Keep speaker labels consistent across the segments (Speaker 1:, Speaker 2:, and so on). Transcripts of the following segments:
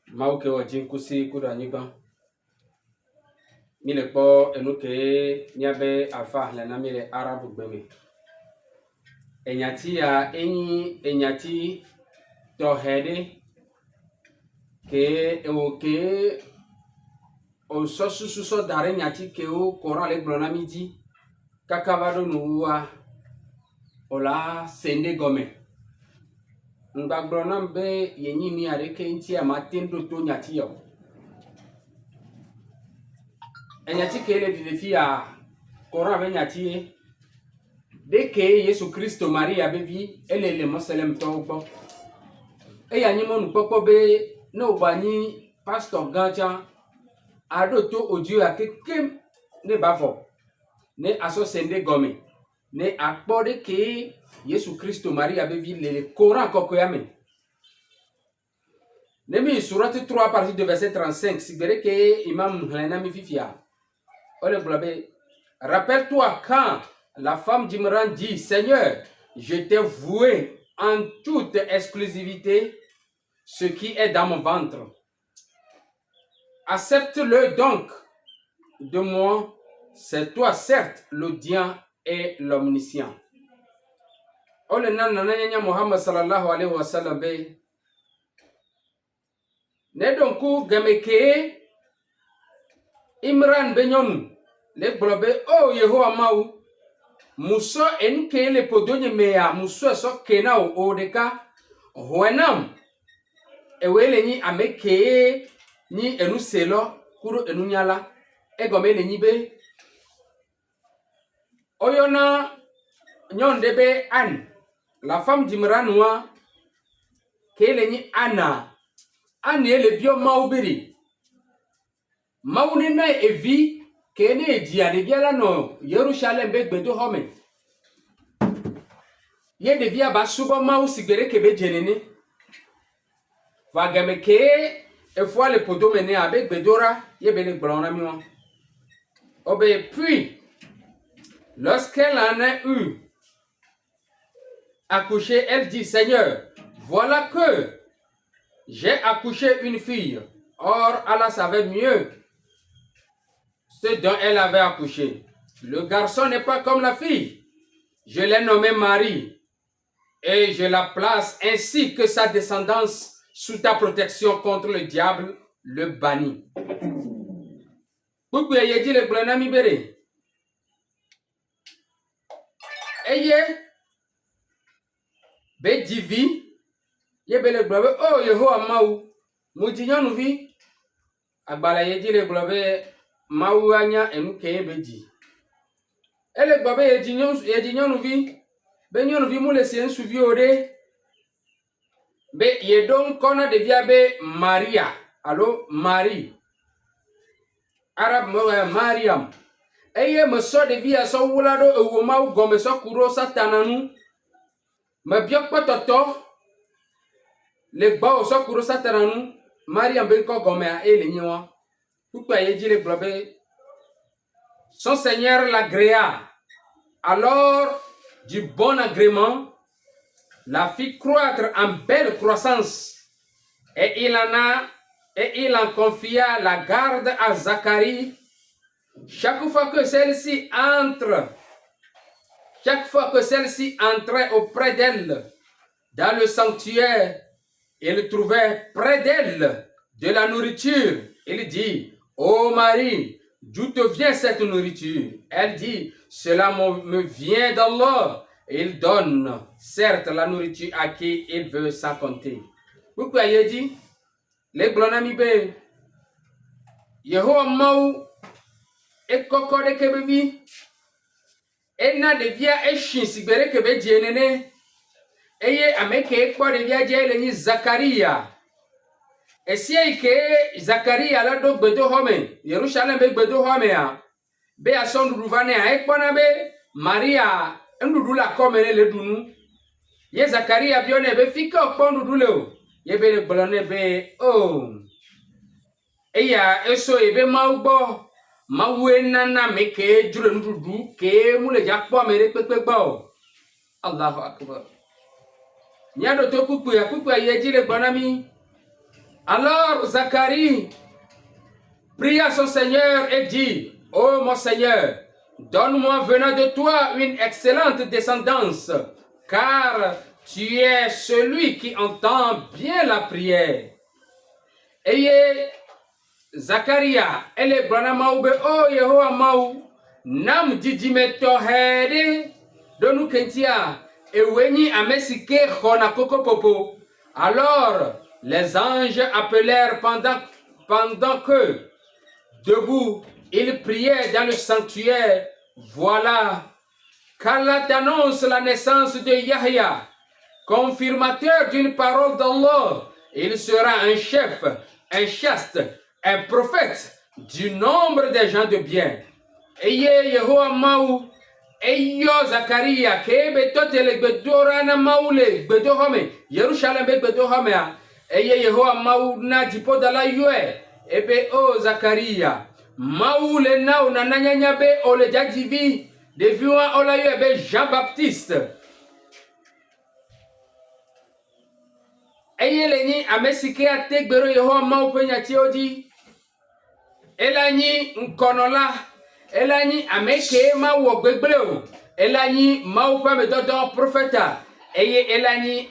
Speaker 1: Mauke wa jinkusi kuda nyiba mile po enuke nyabe alfa lana mile arabu gbeme enyati ya enyati to hede ke ewoke o so dare nyati ke o korale blona midi kakabado nuwa ola sende gome ngbagbona mbe yenyi ni areke nti amatindo to nyati yo enyati kele dilefia kora be nyati de ke Yesu Kristo Maria bebi elele moselem to gbo eyanyi monu popo be no bani pastor gacha ado to odio akekem ne bafo ne aso sende gome ne akpode ke Yesu Kristo Maria bebi lele kora kokoyame Nemi surat 3 à partir de verset 35 sigere ke imam Hlenami fifia Ole Blabé, rappelle-toi quand la femme d'Imran dit, Seigneur, je t'ai voué en toute exclusivité ce qui est dans mon ventre. Accepte-le donc de moi, c'est toi certes l'audient et l'omniscient. Ole nananya Muhammad sallallahu alayhi wa sallam be. Ne donku gameke Imran benyon. Le blobe o Yehowa mau muso enke le podonye mea muso so kena o deka hoenam ewele ni ameke ni enu selo kuro enu nyala egomele ni be oyona nyondebe an la femme d'Imranwa kele ni ana ele bio mau biri mau ni na evi kene dia de biala no Jerusalem be gbedo home ye de bia ba subo mau sigere kebe jenene va game ke e fois le podomene avec bedora ye bele blona miwa obe puis lorsqu'elle en a eu accouché elle dit Seigneur voilà que j'ai accouché une fille or Allah savait mieux ce dont elle avait accouché. Le garçon n'est pas comme la fille. Je l'ai nommé Marie et je la place ainsi que sa descendance sous ta protection contre le diable, le banni. Pourquoi il dit le blanami béré? Eye be divi ye be le globe oh Yehowa mau mujinyo vi agbala ye dit le globe Mawanya enuke beji. Ele gbabe yedinyon vi. Be nyon vi mule sien suvi ode. Be yedon kona devia be Maria. Allo Marie. Arab Mariam. Eye meso devia so wulado ewoma gome so kuro satananu. Me biok pototo. Le gba so kuro satananu. Mariam ben ko gome a ele nyiwa. Pourquoi il dit le globe? Son Seigneur l'agréa. Alors, du bon agrément, la fit croître en belle croissance. Et il en confia la garde à Zacharie. Chaque fois que celle-ci entrait auprès d'elle, dans le sanctuaire, il trouvait près d'elle de la nourriture. Il dit, ô Marie, d'où te vient cette nourriture? Elle dit, cela me vient d'Allah. Il donne, certes, la nourriture à qui il veut sans compter. Pourquoi il dit, les blonami be, Yehowa mau, et koko de kebebi, et na de via et chin sibere kebe dienene, et ye ameke kwa de via jele ni Zakaria. Et si que Zacharie ala do gbedo home Jerusalem be gbedo home ya be ason ruvane a ekpona be Maria ndudu la komene le dunu ye Zacharie bione be fika okpon ndudu le o ye be le blone be oh eya eso ebe maugbo mawe nana meke jure ndudu ke mule jakpo mere pepegbo Allahu akbar nyado to kuku ya ye jile gbanami Alors Zacharie pria son Seigneur et dit, ô mon Seigneur, donne-moi venant de toi une excellente descendance, car tu es celui qui entend bien la prière. Eye Zakaria ele brana maube o Yehowa mau nam didime tohede donu kentia eweni amesike khona koko popo. Alors les anges appelèrent pendant que debout ils priaient dans le sanctuaire. Voilà qu'Allah t'annonce la naissance de Yahya, confirmateur d'une parole d'Allah. Il sera un chef, un chaste, un prophète du nombre des gens de bien. Eye Yehowa mau, eyo Zakaria, kebe totele bedora na maule, bedohome, Jerusalem bedohome, eye Yehowa mau na dipo dala yue, ebe o Zakaria, maule na unananya be ole jadivi, deviwa ola yue be Jean-Baptiste. Eye lenyi amesike ategbero Yehowa mau penya tiodi. Elani nkonola. Elani ameke ma wo gbegbleo. Elani mau pa medodo profeta. Eye elani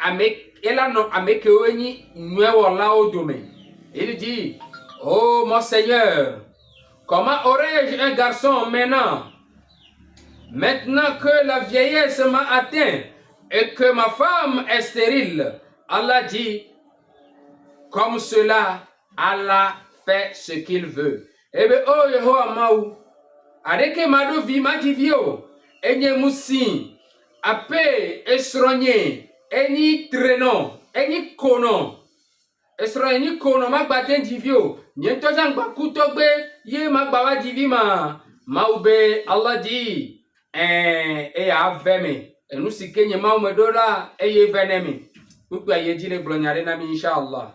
Speaker 1: elano ameke weni nwewo la odome. Il dit, oh mon Seigneur, comment aurais-je un garçon maintenant que la vieillesse m'a atteint et que ma femme est stérile? Allah dit, comme cela, Allah fait ce qu'il veut. Eh bien, oh Yehowa mau, adeke mado vima divio, enye musi, ape esronye, eni treno, eni kono, esronye kono magbaten divio, niento jangba kutogbe, ye magbawa divima, maube, Allah dit, aveme, nous si kenye mau medola, ye venemi. Pourquoi il dit les blondiarés nami inshallah.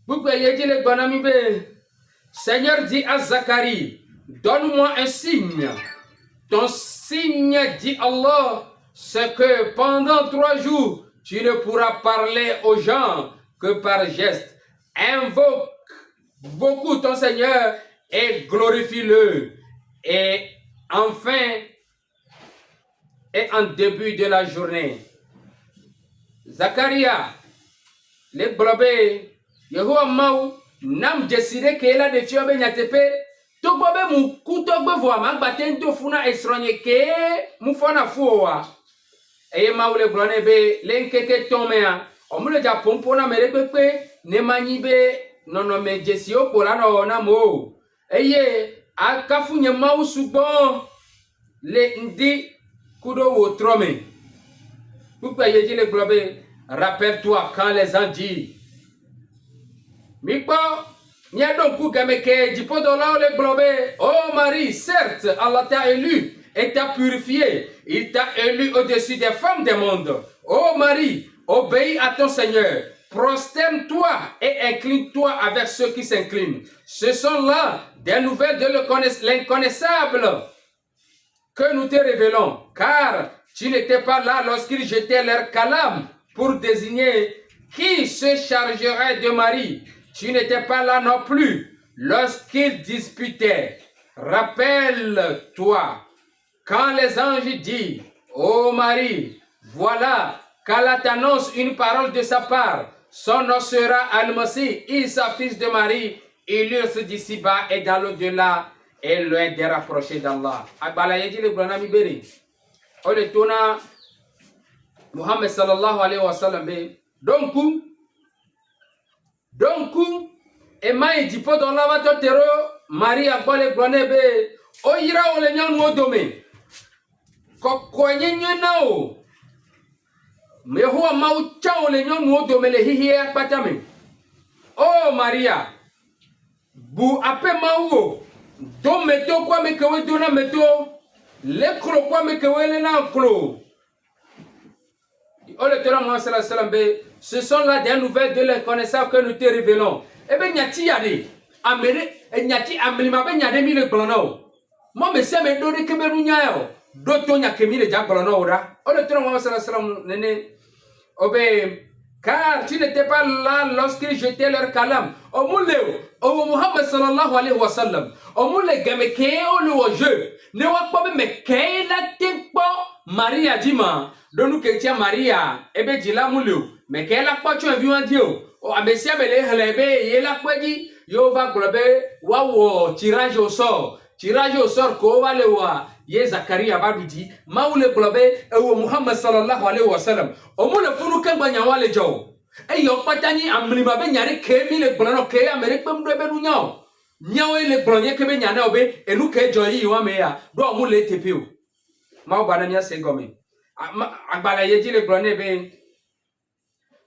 Speaker 1: Pourquoi il dit les bonami be. Seigneur dit à Zacharie, donne-moi un signe. Ton signe, dit Allah, c'est que pendant 3 jours, tu ne pourras parler aux gens que par geste. Invoque beaucoup ton Seigneur et glorifie-le. Et enfin, et en début de la journée, Zacharia, le blobé, Yehowa mau, nam décidé que la de fiobe nyatepe, tobobe mu kutogbe voa magbaten to funa esronye ke mu fona fuwa. Eye mau le blone be, lenkeke tomea, omule ja pompona merepepe, ne manibe, nono me jesio pola no na mo. Eye, akafunye mau subon, le ndi, Kudo wo trome. Pourquoi il dit le globe? Rappelle-toi quand les gens disent Mikpo, n'y a donc kou gameke, dipo dola le globe. Oh Marie, certes, Allah t'a élu et t'a purifié. Il t'a élu au-dessus des femmes du monde. Oh Marie, obéis à ton Seigneur. Prosterne-toi et incline-toi avec ceux qui s'inclinent. Ce sont là des nouvelles de l'inconnaissable que nous te révélons, car tu n'étais pas là lorsqu'ils jetaient leur calame pour désigner qui se chargerait de Marie. Tu n'étais pas là non plus lorsqu'ils disputaient. Rappelle-toi, quand les anges disent, ô Marie, voilà qu'Allah t'annonce une parole de sa part. Son nom sera Al-Masih, Isa, fils de Marie, illustre d'ici-bas et dans l'au-delà, et loin des rapprochés d'Allah. Agbala yedi le blana mi beri. Ole tona Muhammad sallallahu alayhi wa sallam be. Donc, et maï dipo dans la vato tero, Marie agbale blane be. O yira ole nyan wodome. Kokwenye nyenao. Mehuwa maucha ole nyan wodome le hihiye akpatame. Oh Maria. Bu ape mauo. Do meto kwa mekewe dona meto. Le kro kwa mekewe le na kro. Oh le Torah Mohammed sallallahu alayhi wa sallam be. Ce sont là des nouvelles de l'inconnaissable que nous te révélons. Eh bien, nyati yade. Amere, nyati amelima be nyade mi le glono. Moi me se me do de keberu nyayo. Do to nya kemi le ja glono ora. Oh le Torah Mohammed sallallahu alayhi wa sallam nene. car tu n'étais pas là lorsqu'ils jetaient leur calame. Au Muhammad sallallahu alayhi wa sallam. Au moule game ke o le jeu. Ne wa pas me ke la tempo Maria dima. Donu ke tia Maria ebe dila moule. Me ke la pa tu envi wan dio. O abesia me le helebe ye la kweji. Yo va globe wa wo tirage au sort. Tirage au sort ko va le wa. Ye Zakaria badudi maule globe ewo Muhammad sallallahu alayhi wa sallam o mo le funu kan gba nyawa le jo e yo patani amlima be nyare ke mi le gbolo ke amere pem do be nu nyawo nyawo le gbolo nye ke be nyana obe enu ke jo yi wa me ya do mo le tepe o ma o bana nya se gomi agbala ye ji le gbolo ne be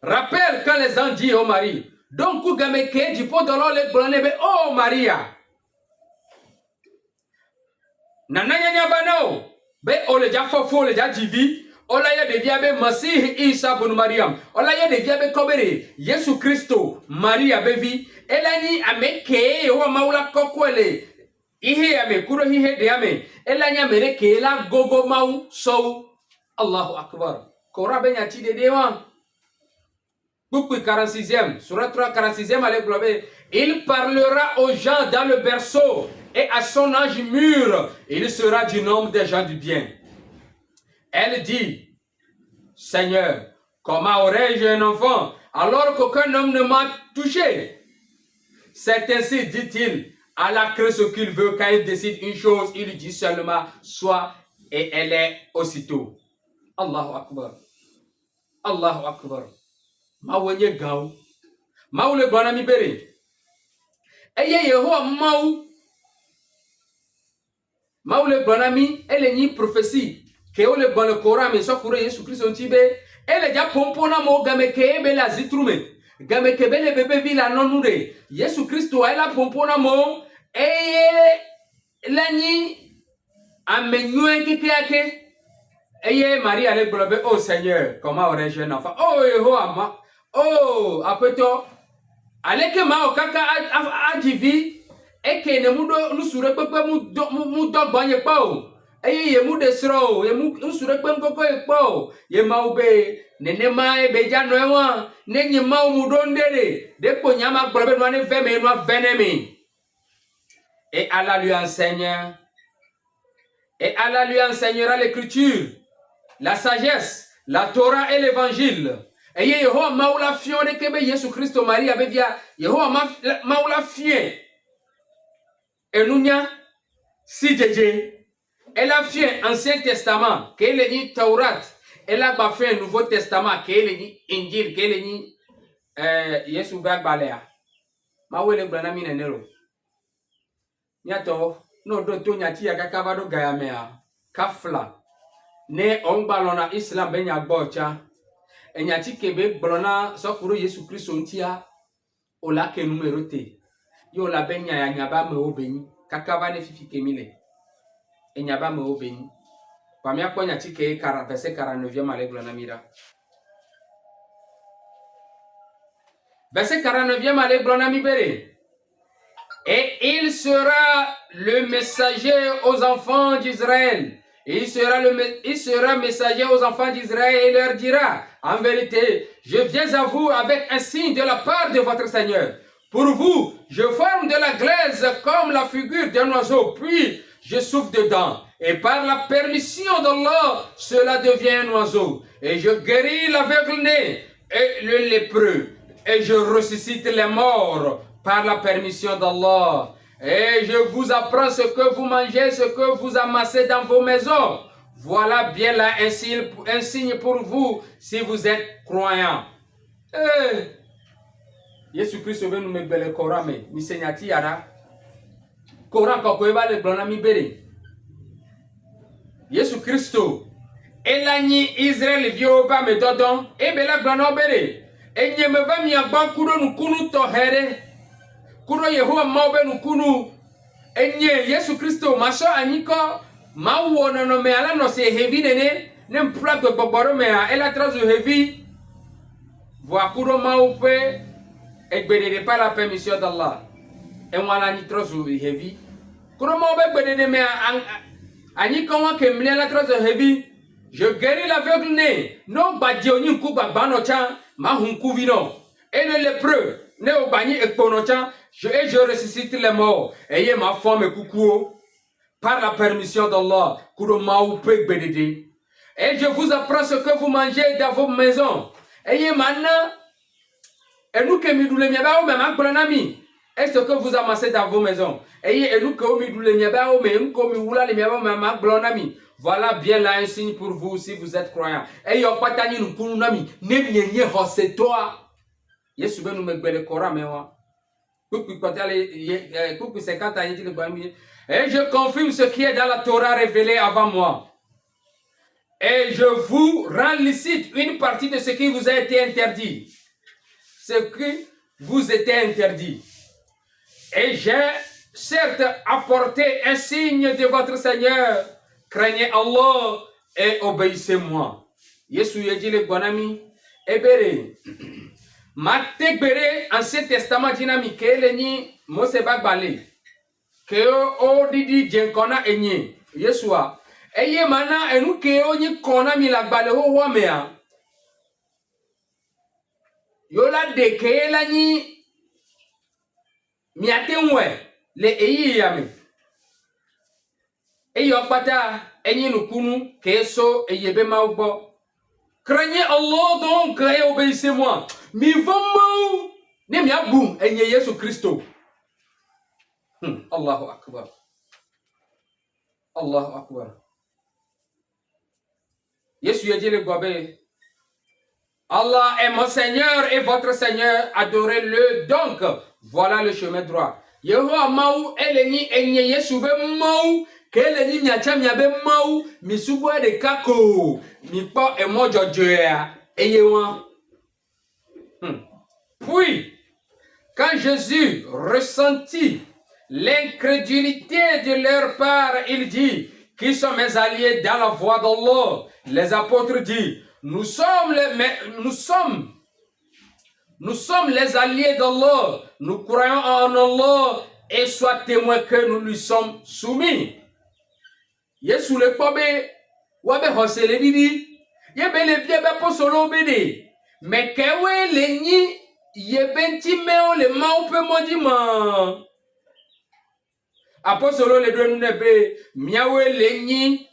Speaker 1: rappelle quand les anges disent au mari donc ku game ke di po do le gbolo ne be oh Maria nananya nyabano be ole ja fofo le ja jivi ola ya devia be Masih Isa bin Mariam ola ya devia be kobere Yesu Kristo Maria bevi elani ameke o maula kokwele ihe ya me kuro ihe de ame elani amere ke la gogo mau so Allahu akbar kora be nya ti de dewa Boukoui 46e, surat 3 46e, allez globe. Il parlera aux gens dans le berceau et à son âge mûr, il sera du nombre des gens du bien. Elle dit, Seigneur, comment aurais-je un enfant alors qu'aucun homme ne m'a touché? C'est ainsi, dit-il, Allah crée ce qu'il veut. Quand il décide une chose, il dit seulement soit et elle est aussitôt. Allahu Akbar. Allahu Akbar. Mawenye gaou. Maou le bonami bere. Eye Yehowa maou. Maou le bonami, elle ni prophétie. Ke o le bon le Coran mais so kure Yesu Christ ontibe. Elle ja pompona mo game ke be la zitrume. Game ke be le bebe vi la nonure. Yesu Christ o elle pompona mo eye lani amenyue keke ake. Eye Marie allait glober, oh Seigneur, comment aurais-je un enfant? Oh Yehowa, oh apeto, allez que ma okaka a divi, et que ne mudo nous sure pepe mu dog banye pao, eye ye mu desro, ye mu sure pepe koko e pao, ye maube, nene ma e beja noewa, nenye ma mudondere, depo nyama glober noane veme noa venemi. Et Allah lui enseigne, et Allah lui enseignera l'écriture, la sagesse, la Torah et l'évangile. Et Yehowa maula fion de kebe Yesu Christo Maria bevia Yehowa maula fien. Et nunya si jeje. Elle a fait Ancien Testament, qu'elle est ni Taurat. Elle a fait un Nouveau Testament, qu'elle est ni Injil, qu'elle est ni Yesu bag balea. Mawele branami nenero. Nyato no do to nyati ya kakavado gayamea. Kafla. Ne onbalona Islam benya bocha. Enyati kebe blona sokuru Yesu Christ ontia. Ola ke numero te. Yo la benya ya nyaba me obeni. Kakava ne fifi kemile. Enyaba me obeni. Pamia kwa nyati ke verset 49e ale blona mira. Verset 49e ale blona mibere. Et il sera le messager aux enfants d'Israël. Et il sera messager aux enfants d'Israël et leur dira, en vérité, je viens à vous avec un signe de la part de votre Seigneur. Pour vous, je forme de la glaise comme la figure d'un oiseau, puis je souffle dedans. Et par la permission d'Allah, cela devient un oiseau. Et je guéris l'aveugle-né et le lépreux. Et je ressuscite les morts par la permission d'Allah. Et je vous apprends ce que vous mangez, ce que vous amassez dans vos maisons. Voilà bien là un signe pour vous si vous êtes croyants. Yesu Christ veut nous mettre le Coran, mais mi senyati yara. Coran kako eba le blona mi bere. Yesu Christo. Elani Israël vio ba me dodon. Ebe la blona bere. Enye me va mi agba kuro nukunu tohere. Kuro Yehowa maube nukunu. Enye Yesu Christo maso aniko. Ma wona no me ala no se heavy nene. Nem plak de boboro me a. Ela trazo heavy. Voa kuro maupe. Ekbedede par la permission d'Allah. Et voilà ni trazo heavy. Kuro maube ekbedede me a. Aniko wa kemle la trazo heavy. Je guéris l'aveugle né. No badioni kuba banochan ma hunkuvino. Et le lépreux ne obani ekponochan. Et je ressuscite les morts. Ayez ma femme et coucou. Par la permission d'Allah. Kuromaou pek bedede. Et je vous apprends ce que vous mangez dans vos maisons. Ayez maintenant. Et nous que midoule miaba ou même akblanami. Et ce que vous amassez dans vos maisons. Et nous que midoule miaba ou même comme oula le miaba ou même akblanami. Voilà bien là un signe pour vous si vous êtes croyants. Et yo patani nous pour nous nami. Ne mienye hose toi. Yesu ben nous me gbele Coran mais wa. Kuku patale kuku 50 ans il dit le bami. Et je confirme ce qui est dans la Torah révélée avant moi. Et je vous rends licite une partie de ce qui vous a été interdit. Ce qui vous était interdit. Et j'ai certes apporté un signe de votre Seigneur. Craignez Allah et obéissez-moi. Yesu dit le bonami. Ebere. Matek bere Ancien Testament dinami kele ni Mose bagbale. Ke o didi jenkona enye. Yesua. Eye mana enu ke o ni kona mi lagbale ho wa mea. Yola de ke la ni miate nwe le eyi yame. Eyo pata enye nukunu ke so eyebe ma ugbo. Craignez Allah donc et obéissez-moi. Mi vamo ne mi abum enye Yesu Christo. Allahu Akbar. Allahu Akbar. Yesu a dit le gobe. Allah est mon Seigneur et votre Seigneur, adorez-le donc. Voilà le chemin droit. Yehowa mau eleni enye Yesu be mau keleni nyacha miabe mau misubwa de kako mi po emojo joya eyewan. Puis quand Jésus ressentit l'incrédulité de leur part, il dit: qui sont mes alliés dans la voie d'Allah? Les apôtres disent: nous sommes les alliés d'Allah, nous croyons en Allah et sois témoin que nous lui sommes soumis. Yesu le kobe wabe hosele didi yebe le biebe posolo bede mais kewe le ni yebenti meo le maupe modima apostolo le do nebe miawe le ni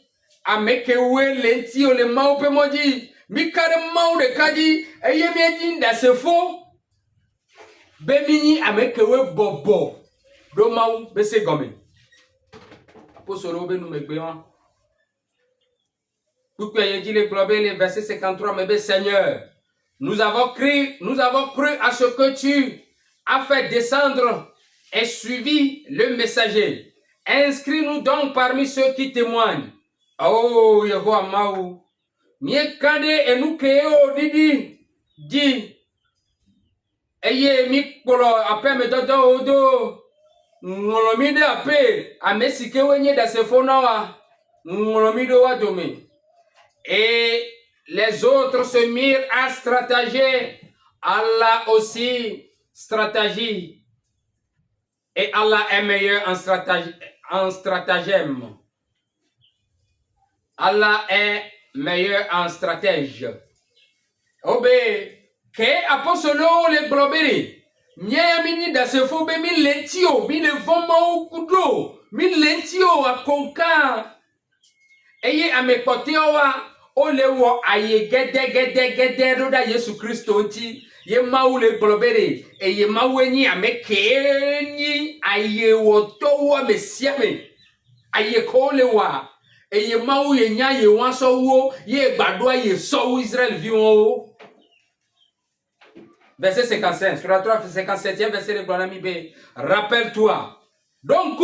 Speaker 1: amekewe le ti o le maupe modi mi kare mau de kadi eye mi nda se fo be mini amekewe bobo do mau be se gome apostolo be nu megbe wan pourquoi il dit le global le verset 53 mais Seigneur nous avons cru à ce que tu as fait descendre et suivi le messager. Inscris-nous donc parmi ceux qui témoignent. Oh, Yehovah Maou. Mie kande enu keo didi di. Eye mi polo ape me dodo odo. Ngolomide ape amesike wenye da sefonawa. Ngolomide wa dome. Et les autres se mirent à stratéger. Allah aussi stratégie. Et Allah est meilleur en stratagème. Allah est meilleur en stratège. Obé, que apostolo le globeri. Nye mini da se fo be mi lentio, mi le vomo kudo, mi lentio a konka. Eye amekote owa. Ole wo aye gede roda Yesu Christo nti ye mawu le globere e ye mawu ni amekeni aye wo to wo mesiame aye ko le wa e ye mawu ye nya ye wan so wo ye gbado aye so wo Israël vi won. Verset 55 sur la 57e verset de Bonami B. Rappelle-toi donc